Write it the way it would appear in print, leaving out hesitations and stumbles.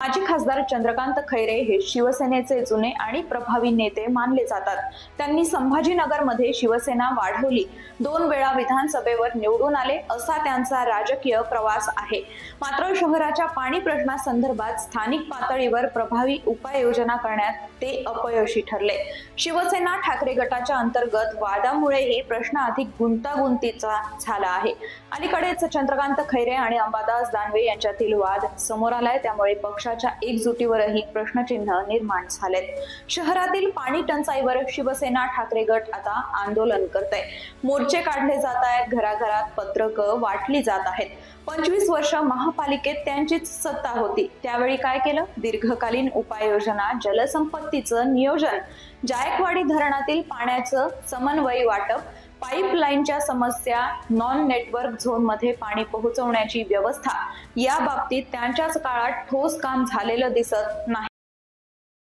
माजी खासदार चंद्रकांत खैरे हे शिवसेनेचे जुने आणि प्रभावी नेते मानले जातात। त्यांनी संभाजीनगरमध्ये शिवसेना वाढवली, 2 वेळा विधानसभेवर निवडून आले असा त्यांचा राजकीय प्रवास आहे। मात्र शहराच्या पाणी प्रश्नासंदर्भात स्थानिक पातळीवर प्रभावी उपाययोजना करण्यात ते अपयशी ठरले। शिवसेना ठाकरे गटाच्या अंतर्गत वादामुळे हे प्रश्न अधिक गुंतागुंतीचा झाला आहे। अलीकडेच चंद्रकांत खैरे आणि अंबादास दानवे यांच्यातील वाद समोर आलाय, त्यामुळे पक्षाच्या एकजुटीवरही प्रश्नचिन्ह निर्माण झालेत। शहरातील पाणी टंचाईवर शिवसेना ठाकरे गट आता आंदोलन करतय, मोर्चे काढले जात आहेत, घराघरात पत्रकं वाटली जात आहेत। 25 वर्ष महापालिकेत त्यांचीच सत्ता होती, त्यावेळी काय केलं? दीर्घकालीन उपाययोजना, जलसंपत्तीचं नियोजन, जायकवाडी धरणातील पाण्याचं समन्वय वाटप, पाईपलाईनच्या समस्या, नॉन नेटवर्क झोन मध्ये पाणी पोहोचवण्याची व्यवस्था, या बाबतीत त्यांच्याच काळात ठोस काम झालेलं दिसत नाही।